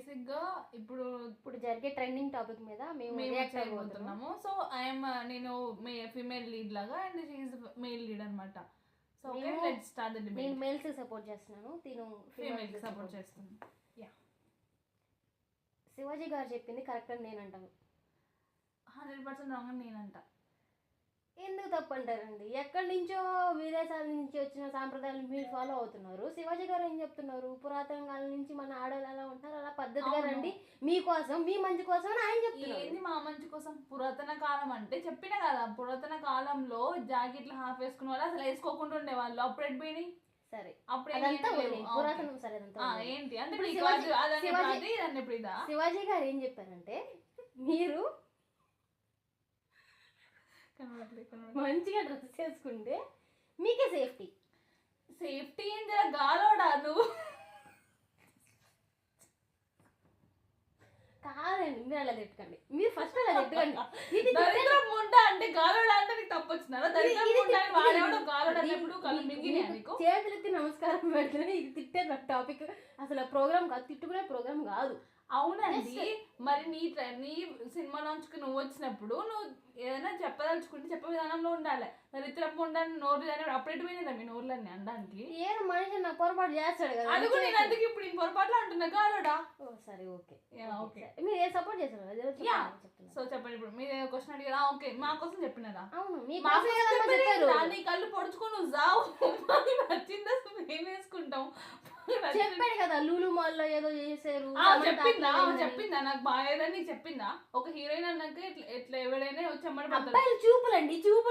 Basic గా ఇప్పుడు జరిగే ట్రెండింగ్ టాపిక్ మీద మేము రియాక్ట్ అయిపోతున్నాము. సో ఐఎమ్ నేను ఫీమేల్ లీడ్ లాగా అండ్ షీఈస్ మేల్ లీడ్ అనమాట. So okay let's start the debate. నేను మేల్స్ సపోర్ట్ చేస్తున్నాను, తిను ఫీమేల్ కి సపోర్ట్ చేస్తాను. యా, శివాజీ గారు చెప్పింది కరెక్ట్ అని నేను అంటాను. 100% రాంగ్ అని నేనంట. ఎందుకు తప్పు అంటారండి? ఎక్కడి నుంచో విదేశాల నుంచి వచ్చిన సాంప్రదాయాలు మీరు ఫాలో అవుతున్నారు. శివాజీ గారు ఏం చెప్తున్నారు? పురాతన కాలం నుంచి మన ఆడవాళ్ళు ఎలా ఉంటారు అలా పద్ధతిగా రండి, మీకోసం మీ మంచి కోసం అని ఆయన చెప్తున్నారు. ఏంది మా మంచి కోసం? పురాతన కాలం అంటే చెప్పిన కదా, పురాతన కాలంలో జాకెట్లు హాఫ్ వేసుకునే వాళ్ళు అసలు వేసుకోకుండా ఉండేవాళ్ళు. అప్పుడు ఎడిపోయినాయి. సరే, అప్పుడు పురాతనం సరే ఏంటి అంటే శివాజీ గారు ఏం చెప్పారంటే, మీరు మంచిగా డ్రెస్ చేసుకుంటే మీకే సేఫ్టీ. సేఫ్టీ ఏం జర గాలోడా నువ్వు? కాదండి, మీరు అలా తిట్టకండి, మీరు ఫస్ట్ అలా తిట్టకండి. దరిద్రం ముండా అంటే గాలోడా అంటే నీకు తప్పు వచ్చినారా? దరిద్రం ముండా అని వాడేవాడు గాలోడా అన్నప్పుడు కళ్ళు మింగినాయా నీకు? చేతులెత్తి నమస్కారం పెడుతున్నా. ఇది తిట్టే టాపిక్ అసలు ప్రోగ్రామ్ కాదు, తిట్టుకునే ప్రోగ్రామ్ కాదు. అవునండి, మరి నీ సినిమా నుంచి నువ్వు వచ్చినప్పుడు నువ్వు ఏదైనా చెప్పదలుచుకుంటే చెప్పే విధానంలో ఉండాలి. దరిద్రం ఉండాలి నోరు అని అప్పుడేట్ పోయినా మీ నోరులన్నీ అనడానికి. ఏదో మనిషి నా పొరపాటు చేస్తాడు కదా, అది కూడా నేను అందుకు ఇప్పుడు నేను పొరపాట్లు అంటున్నా గాలోడా. సరే ఓకే ఓకే, మీరు ఏ సపోర్ట్ చేస్తారు? సో చెప్పండి, ఇప్పుడు మీరు ఏదో క్వశ్చన్ అడిగారా? ఓకే, మా కోసం చెప్పినారా? అవును, నీ కళ్ళు పొడుచుకొని నువ్వు జావు, నచ్చిందా మేము వేసుకుంటాం. చెప్పాడు కదా లూలు మాల్ లో ఏదో చేశారు. చెప్పిందా నాకు బాగా నీకు చెప్పిందా? ఒక హీరోయిన్ అన్నాక ఎట్లా ఎవడైనా వచ్చి అమ్మడి చూపులండి, చూపులు